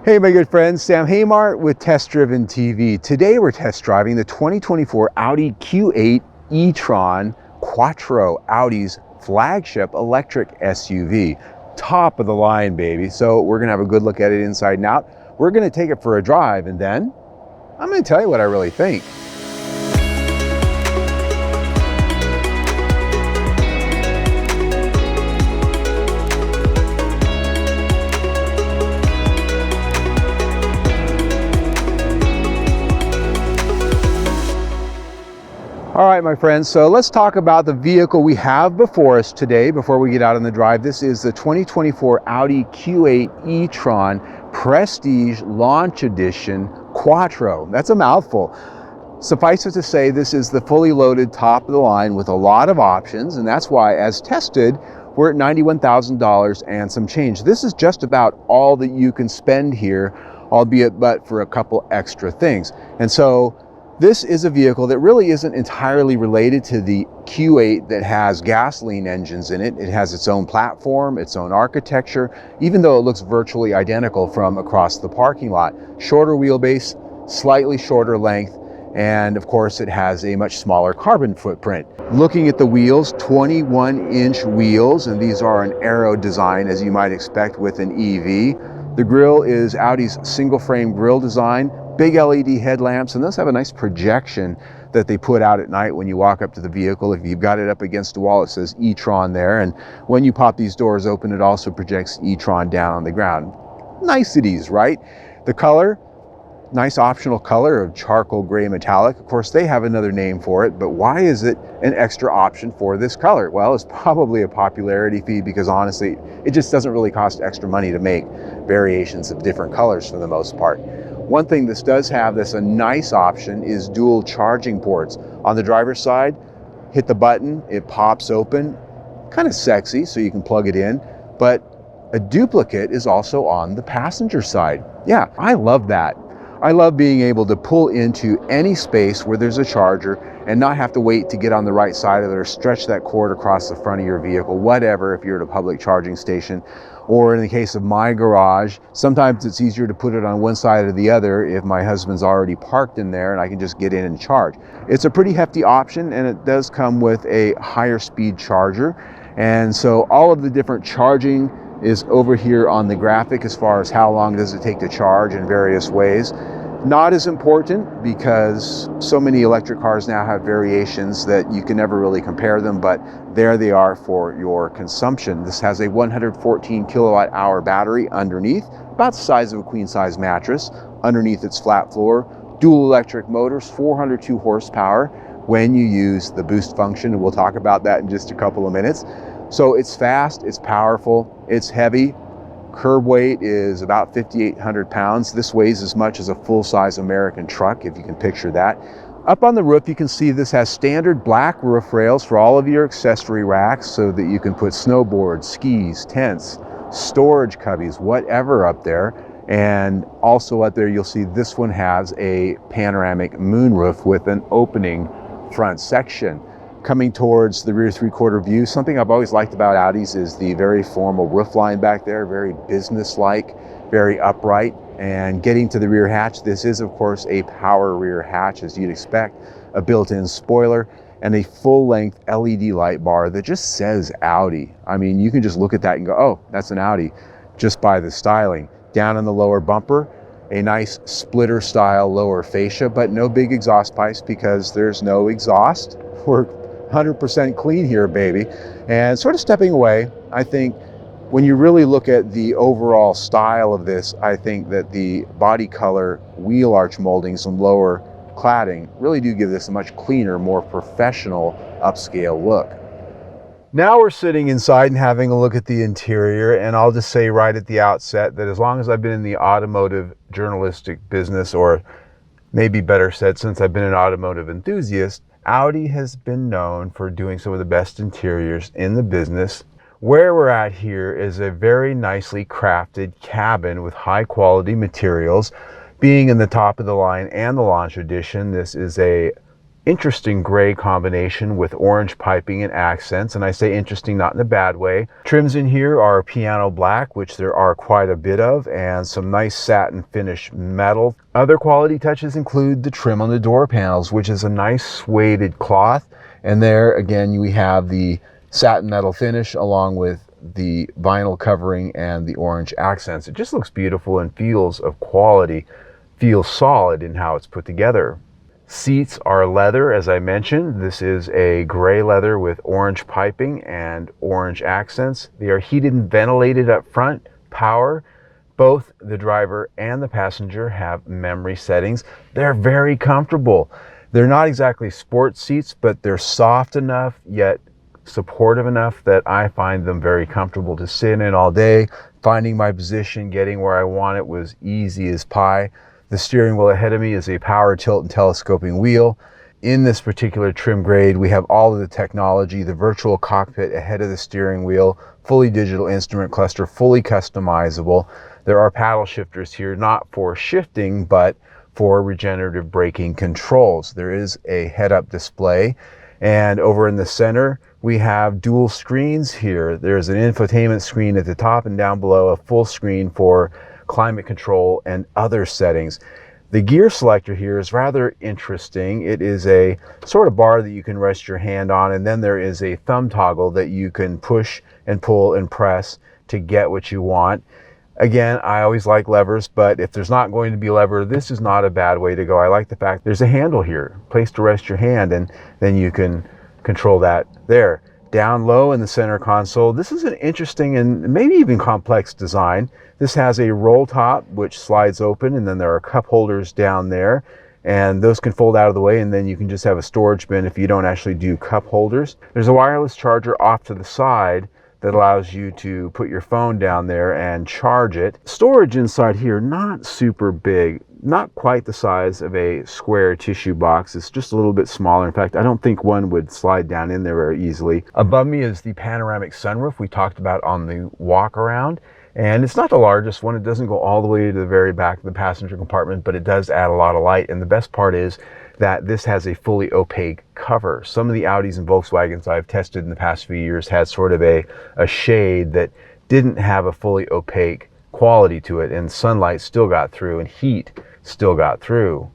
Hey my good friends, Sam Haymart with Test Driven TV. Today we're test driving the 2024 Audi Q8 e-tron Quattro, Audi's flagship electric SUV. Top of the line, baby. So we're gonna have a good look at it inside and out. We're gonna take it for a drive and then I'm gonna tell you what I really think. All right, my friends, so let's talk about the vehicle we have before us today before we get out on the drive. This is the 2024 Audi Q8 e-tron Prestige Launch Edition Quattro. That's a mouthful. Suffice it to say, this is the fully loaded top of the line with a lot of options, and that's why, as tested, we're at $91,000 and some change. This is just about all that you can spend here, albeit but for a couple extra things. And so this is a vehicle that really isn't entirely related to the Q8 that has gasoline engines in it. It has its own platform, its own architecture, even though it looks virtually identical from across the parking lot. Shorter wheelbase, slightly shorter length, and of course it has a much smaller carbon footprint. Looking at the wheels, 21-inch wheels, and these are an aero design as you might expect with an EV. The grille is Audi's single frame grille design. Big LED headlamps, and those have a nice projection that they put out at night when you walk up to the vehicle. If you've got it up against a wall, it says e-tron there, and when you pop these doors open, it also projects e-tron down on the ground. Niceties, right? The color, nice optional color of charcoal gray metallic. Of course, they have another name for it, but why is it an extra option for this color? Well, it's probably a popularity fee because honestly, it just doesn't really cost extra money to make variations of different colors for the most part. One thing this does have that's a nice option is dual charging ports. On the driver's side, hit the button, it pops open, kind of sexy, so you can plug it in, but a duplicate is also on the passenger side. Yeah, I love that. I love being able to pull into any space where there's a charger and not have to wait to get on the right side of it or stretch that cord across the front of your vehicle, whatever, if you're at a public charging station. Or in the case of my garage, sometimes it's easier to put it on one side or the other if my husband's already parked in there and I can just get in and charge. It's a pretty hefty option, and it does come with a higher speed charger. And so all of the different charging is over here on the graphic as far as how long does it take to charge in various ways. Not as important because so many electric cars now have variations that you can never really compare them, but there they are for your consumption. This has a 114 kilowatt hour battery underneath, about the size of a queen size mattress, underneath its flat floor. Dual electric motors, 402 horsepower when you use the boost function, and we'll talk about that in just a couple of minutes. So it's fast, it's powerful, it's heavy. Curb weight is about 5,800 pounds. This weighs as much as a full-size American truck, if you can picture that. Up on the roof, you can see this has standard black roof rails for all of your accessory racks so that you can put snowboards, skis, tents, storage cubbies, whatever up there. And also up there, you'll see this one has a panoramic moonroof with an opening front section. Coming towards the rear three-quarter view, something I've always liked about Audis is the very formal roof line back there, very business-like, very upright. And getting to the rear hatch, this is of course a power rear hatch as you'd expect, a built-in spoiler, and a full-length LED light bar that just says Audi. I mean, you can just look at that and go, oh, that's an Audi, just by the styling. Down in the lower bumper, a nice splitter-style lower fascia, but no big exhaust pipes because there's no exhaust. We're 100% clean here, baby. And sort of stepping away, I think when you really look at the overall style of this, I think that the body color wheel arch moldings and lower cladding really do give this a much cleaner, more professional, upscale look. Now we're sitting inside and having a look at the interior, and I'll just say right at the outset that as long as I've been in the automotive journalistic business, or maybe better said, since I've been an automotive enthusiast, Audi has been known for doing some of the best interiors in the business. Where we're at here is a very nicely crafted cabin with high quality materials. Being in the top of the line and the Launch Edition, this is a interesting gray combination with orange piping and accents, and I say interesting not in a bad way. Trims in here are piano black, which there are quite a bit of, and some nice satin finish metal. Other quality touches include the trim on the door panels, which is a nice suede cloth, and there again we have the satin metal finish along with the vinyl covering and the orange accents. It just looks beautiful and feels of quality, feels solid in how it's put together. Seats are leather, as I mentioned. This is a gray leather with orange piping and orange accents. They are heated and ventilated up front, power. Both the driver and the passenger have memory settings. They're very comfortable. They're not exactly sports seats, but they're soft enough yet supportive enough that I find them very comfortable to sit in all day. Finding my position, getting where I want it was easy as pie. The steering wheel ahead of me is a power tilt and telescoping wheel. In this particular trim grade, we have all of the technology, the virtual cockpit ahead of the steering wheel, fully digital instrument cluster, fully customizable. There are paddle shifters here, not for shifting, but for regenerative braking controls. There is a head-up display, and over in the center, we have dual screens here. There's an infotainment screen at the top, and down below, a full screen for climate control and other settings. The gear selector here is rather interesting. It is a sort of bar that you can rest your hand on, and then there is a thumb toggle that you can push and pull and press to get what you want. Again, I always like levers, but if there's not going to be a lever, this is not a bad way to go. I like the fact there's a handle here, place to rest your hand, and then you can control that there. Down low in the center console, this is an interesting and maybe even complex design. This has a roll top which slides open, and then there are cup holders down there, and those can fold out of the way, and then you can just have a storage bin if you don't actually do cup holders. There's a wireless charger off to the side that allows you to put your phone down there and charge it. Storage inside here, not super big, not quite the size of a square tissue box. It's just a little bit smaller. In fact, I don't think one would slide down in there very easily. Above me is the panoramic sunroof we talked about on the walk around. And it's not the largest one. It doesn't go all the way to the very back of the passenger compartment, but it does add a lot of light. And the best part is that this has a fully opaque cover. Some of the Audis and Volkswagens I've tested in the past few years had sort of a shade that didn't have a fully opaque quality to it, and sunlight still got through and heat still got through.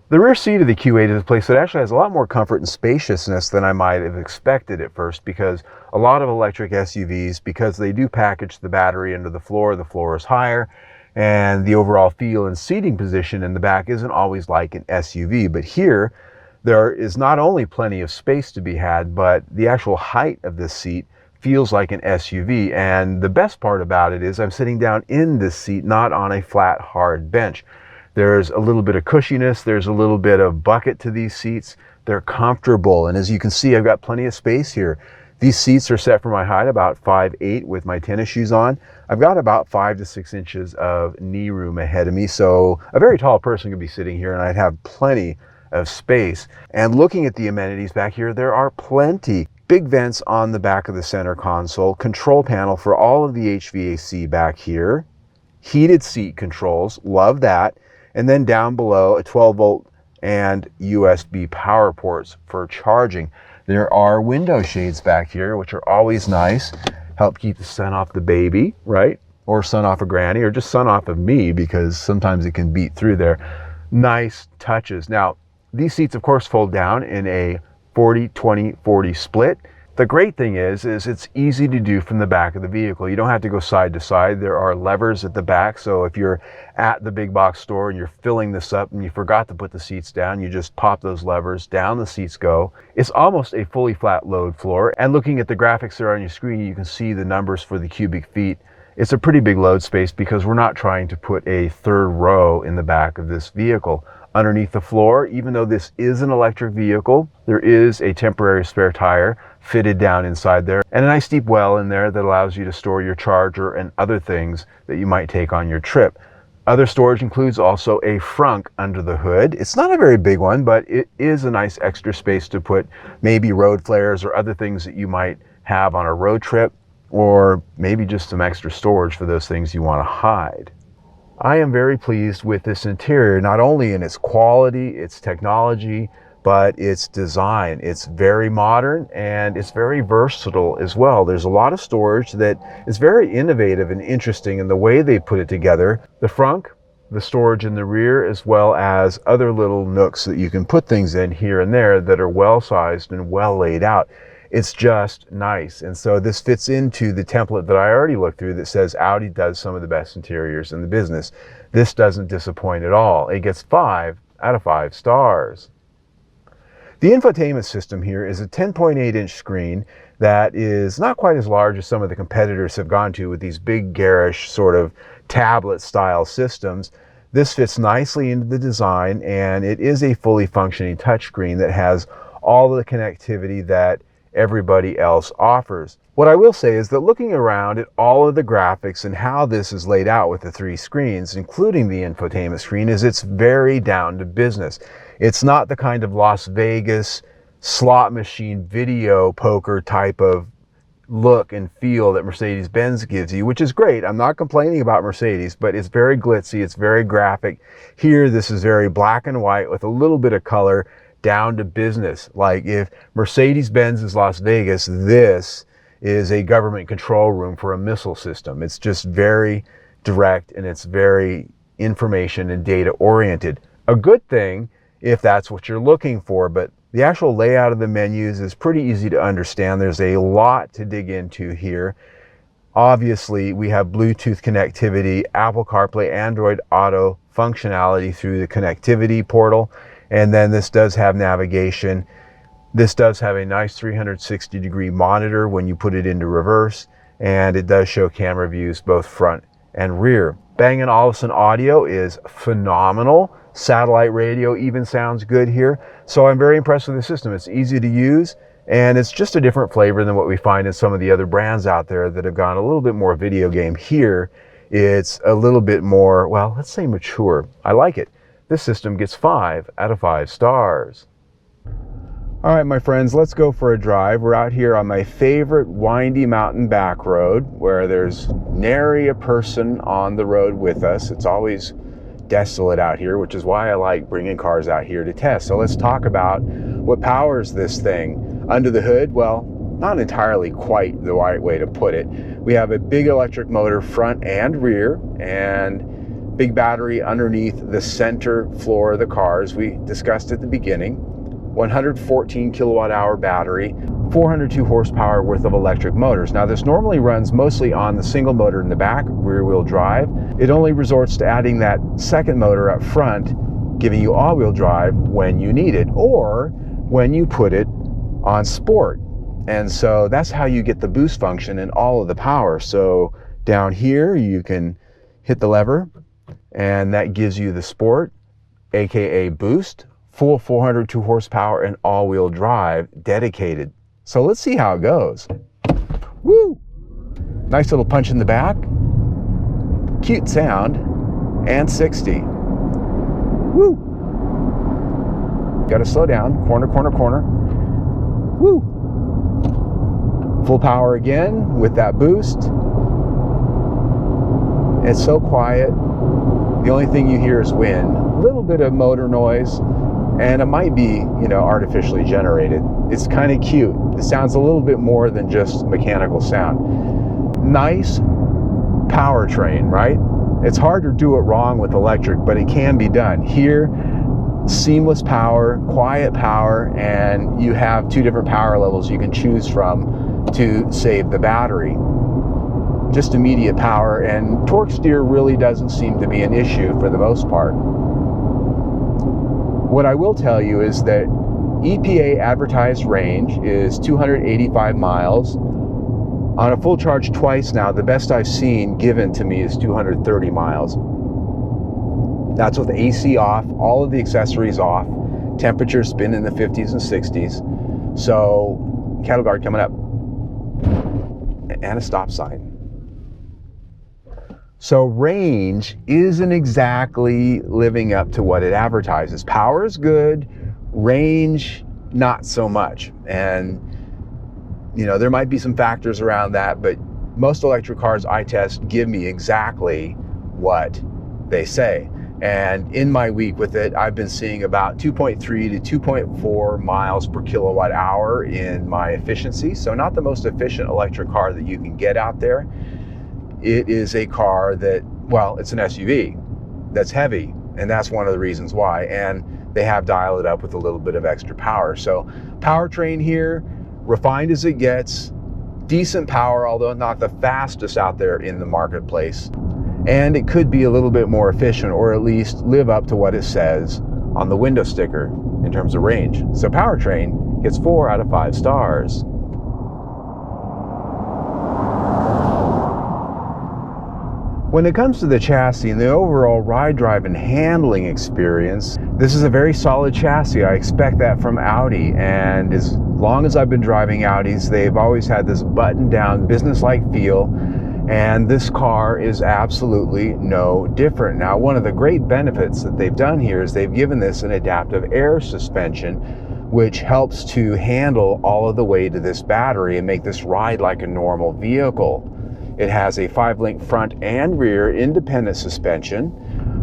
The rear seat of the Q8 is a place that actually has a lot more comfort and spaciousness than I might have expected at first, because a lot of electric SUVs, because they do package the battery into the floor is higher, and the overall feel and seating position in the back isn't always like an SUV. But here, there is not only plenty of space to be had, but the actual height of this seat feels like an SUV. And the best part about it is I'm sitting down in this seat, not on a flat, hard bench. There's a little bit of cushiness. There's a little bit of bucket to these seats. They're comfortable. And as you can see, I've got plenty of space here. These seats are set for my height, about 5'8" with my tennis shoes on. I've got about 5 to 6 inches of knee room ahead of me. So a very tall person could be sitting here and I'd have plenty of space. And looking at the amenities back here, there are plenty. Big vents on the back of the center console, control panel for all of the HVAC back here, heated seat controls, love that. And then down below, a 12-volt and USB power ports for charging. There are window shades back here, which are always nice. Help keep the sun off the baby, right? Or sun off of granny, or just sun off of me, because sometimes it can beat through there. Nice touches. Now, these seats, of course, fold down in a 40-20-40 split. The great thing is it's easy to do from the back of the vehicle. You don't have to go side to side. There are levers at the back, so if you're at the big box store and you're filling this up and you forgot to put the seats down, you just pop those levers, down the seats go. It's almost a fully flat load floor, and looking at the graphics there on your screen, you can see the numbers for the cubic feet. It's a pretty big load space because we're not trying to put a third row in the back of this vehicle. Underneath the floor, even though this is an electric vehicle, there is a temporary spare tire fitted down inside there, and a nice deep well in there that allows you to store your charger and other things that you might take on your trip. Other storage includes also a frunk under the hood. It's not a very big one, but it is a nice extra space to put maybe road flares or other things that you might have on a road trip, or maybe just some extra storage for those things you want to hide. I am very pleased with this interior, not only in its quality, its technology, but its design, it's very modern and it's very versatile as well. There's a lot of storage that is very innovative and interesting in the way they put it together. The front, the storage in the rear, as well as other little nooks that you can put things in here and there that are well sized and well laid out. It's just nice. And so this fits into the template that I already looked through that says Audi does some of the best interiors in the business. This doesn't disappoint at all. It gets 5 out of 5 stars. The infotainment system here is a 10.8-inch screen that is not quite as large as some of the competitors have gone to with these big garish sort of tablet style systems. This fits nicely into the design, and it is a fully functioning touchscreen that has all the connectivity that everybody else offers. What I will say is that looking around at all of the graphics and how this is laid out with the 3 screens, including the infotainment screen, is it's very down to business. It's not the kind of Las Vegas slot machine video poker type of look and feel that Mercedes-Benz gives you, which is great. I'm not complaining about Mercedes, but it's very glitzy, it's very graphic. Here, this is very black and white with a little bit of color, down to business. Like if Mercedes-Benz is Las Vegas, this is a government control room for a missile system. It's just very direct and it's very information and data oriented. A good thing if that's what you're looking for, but the actual layout of the menus is pretty easy to understand. There's a lot to dig into here. Obviously, we have Bluetooth connectivity, Apple CarPlay, Android Auto functionality through the connectivity portal. And then this does have navigation. This does have a nice 360-degree monitor when you put it into reverse, and it does show camera views both front and rear. Bang & Olufsen audio is phenomenal. Satellite radio even sounds good here. So I'm very impressed with the system. It's easy to use, and it's just a different flavor than what we find in some of the other brands out there that have gone a little bit more video game. Here, it's a little bit more, well, let's say mature. I like it. This system gets 5 out of 5 stars. All right, my friends, let's go for a drive. We're out here on my favorite windy mountain back road where there's nary a person on the road with us. It's always desolate out here, which is why I like bringing cars out here to test. So let's talk about what powers this thing. Under the hood, well, not entirely quite the right way to put it. We have a big electric motor front and rear, and big battery underneath the center floor of the car, as we discussed at the beginning. 114 kilowatt hour battery, 402 horsepower worth of electric motors. Now this normally runs mostly on the single motor in the back, rear wheel drive. It only resorts to adding that second motor up front, giving you all wheel drive when you need it, or when you put it on sport. And so that's how you get the boost function and all of the power. So down here you can hit the lever, and that gives you the sport, aka boost, full 402 horsepower and all-wheel drive dedicated. So let's see how it goes. Woo! Nice little punch in the back, cute sound, and 60. Woo! Gotta slow down, corner, corner, corner. Woo! Full power again with that boost. It's so quiet. The only thing you hear is wind, a little bit of motor noise, and it might be, artificially generated. It's kind of cute. It sounds a little bit more than just mechanical sound. Nice powertrain, right? It's hard to do it wrong with electric, but it can be done. Here, seamless power, quiet power, and you have 2 different power levels you can choose from to save the battery. Just immediate power, and torque steer really doesn't seem to be an issue for the most part. What I will tell you is that EPA advertised range is 285 miles. On a full charge twice now, the best I've seen given to me is 230 miles. That's with AC off, all of the accessories off. Temperature's been in the 50s and 60s. So, cattle guard coming up. And a stop sign. So range isn't exactly living up to what it advertises. Power is good, range not so much. And there might be some factors around that, but most electric cars I test give me exactly what they say. And in my week with it, I've been seeing about 2.3 to 2.4 miles per kilowatt hour in my efficiency. So not the most efficient electric car that you can get out there. It is a car that, well, it's an SUV that's heavy, and that's one of the reasons why. And they have dialed it up with a little bit of extra power. So powertrain here, refined as it gets, decent power, although not the fastest out there in the marketplace. And it could be a little bit more efficient, or at least live up to what it says on the window sticker in terms of range. So powertrain gets 4 out of 5 stars. When it comes to the chassis and the overall ride, drive, and handling experience, this is a very solid chassis. I expect that from Audi, and as long as I've been driving Audis, they've always had this buttoned-down, business-like feel, and this car is absolutely no different. Now, one of the great benefits that they've done here is they've given this an adaptive air suspension, which helps to handle all of the weight of this battery and make this ride like a normal vehicle. It has a 5-link front and rear independent suspension,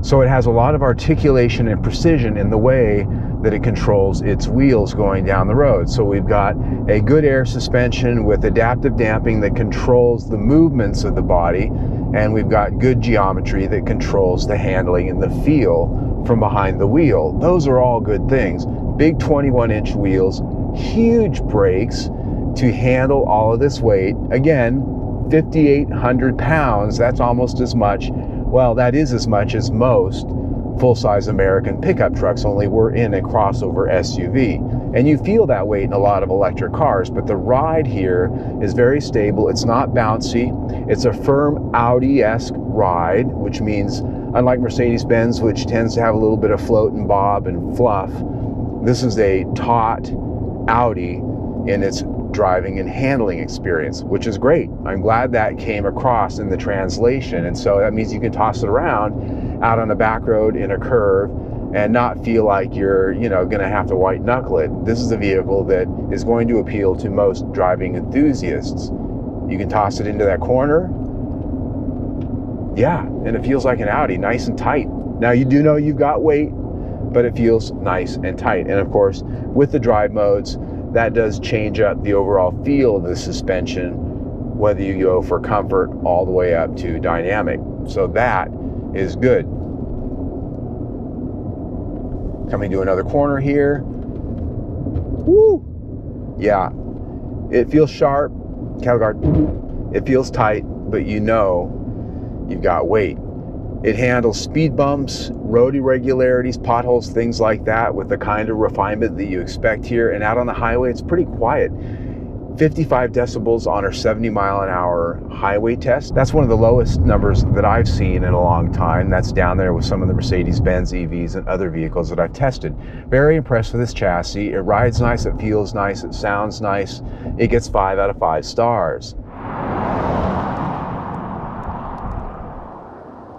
so it has a lot of articulation and precision in the way that it controls its wheels going down the road. So we've got a good air suspension with adaptive damping that controls the movements of the body, and we've got good geometry that controls the handling and the feel from behind the wheel. Those are all good things. Big 21-inch wheels, huge brakes to handle all of this weight. Again, 5,800 pounds, that's almost as much, well, that is as much as most full-size American pickup trucks, only we're in a crossover SUV. And you feel that weight in a lot of electric cars, but the ride here is very stable. It's not bouncy. It's a firm Audi-esque ride, which means, unlike Mercedes-Benz, which tends to have a little bit of float and bob and fluff, this is a taut Audi in its driving and handling experience, which is great. I'm glad that came across in the translation. And so that means you can toss it around out on a back road in a curve and not feel like you're, going to have to white knuckle it. This is a vehicle that is going to appeal to most driving enthusiasts. You can toss it into that corner. Yeah, and it feels like an Audi, nice and tight. Now you do know you've got weight, but it feels nice and tight. And of course, with the drive modes, that does change up the overall feel of the suspension, whether you go for comfort all the way up to dynamic. So that is good. Coming to another corner here. Woo! Yeah, it feels sharp, cattle guard. It feels tight, but you've got weight. It handles speed bumps, road irregularities, potholes, things like that with the kind of refinement that you expect here. And out on the highway, it's pretty quiet. 55 decibels on our 70-mile-an-hour highway test. That's one of the lowest numbers that I've seen in a long time. That's down there with some of the Mercedes-Benz EVs and other vehicles that I've tested. Very impressed with this chassis. It rides nice, it feels nice, it sounds nice. It gets 5 out of 5 stars.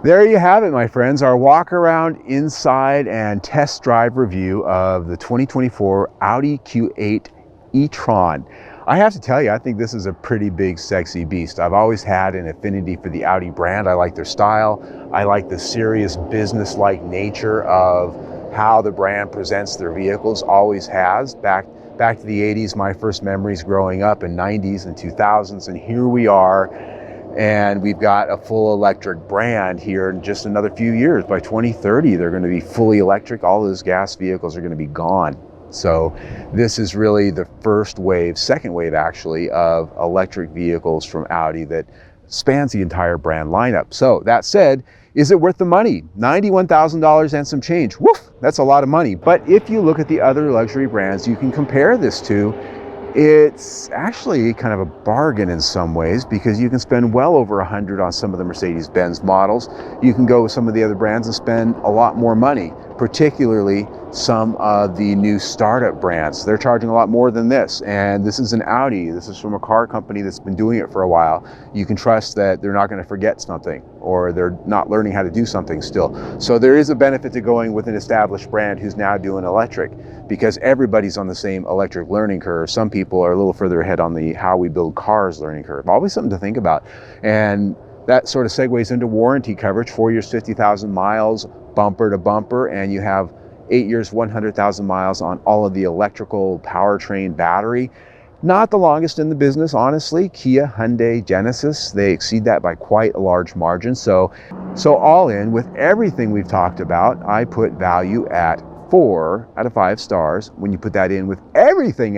There you have it, my friends, our walk around inside and test drive review of the 2024 Audi Q8 e-tron. I have to tell you, I think this is a pretty big, sexy beast. I've always had an affinity for the Audi brand. I like their style. I like the serious business-like nature of how the brand presents their vehicles, always has. Back to the 80s, my first memories growing up, in 90s and 2000s, and here we are. And we've got a full electric brand here in just another few years. By 2030, they're going to be fully electric. All those gas vehicles are going to be gone. So this is really the first wave, second wave actually, of electric vehicles from Audi that spans the entire brand lineup. So that said, is it worth the money? $91,000 and some change. Woof, that's a lot of money. But if you look at the other luxury brands you can compare this to, it's actually kind of a bargain in some ways, because you can spend well over $100 on some of the Mercedes-Benz models. You can go with some of the other brands and spend a lot more money, particularly some of the new startup brands. They're charging a lot more than this, and this is an Audi. This is from a car company that's been doing it for a while. You can trust that they're not going to forget something, or they're not learning how to do something still. So there is a benefit to going with an established brand who's now doing electric, because everybody's on the same electric learning curve. Some people are a little further ahead on the how we build cars learning curve. Always something to think about. And that sort of segues into warranty coverage. 4 years, 50,000 miles, bumper to bumper, and you have 8 years, 100,000 miles on all of the electrical powertrain battery. Not the longest in the business, honestly. Kia, Hyundai, Genesis, they exceed that by quite a large margin. So all in, with everything we've talked about, I put value at 4 out of 5 stars. When you put that in with everything,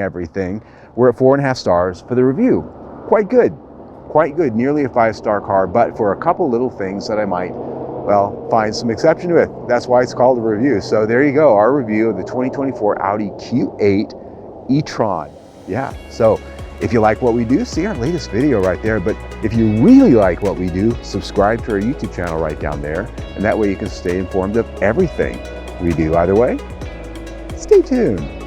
we're at 4.5 stars for the review. Quite good, nearly a 5-star car, but for a couple little things that I might, well, find some exception with. That's why it's called a review. So there you go, our review of the 2024 Audi Q8 e-tron. Yeah, so if you like what we do, see our latest video right there. But if you really like what we do, subscribe to our YouTube channel right down there. And that way you can stay informed of everything we do. Either way, stay tuned.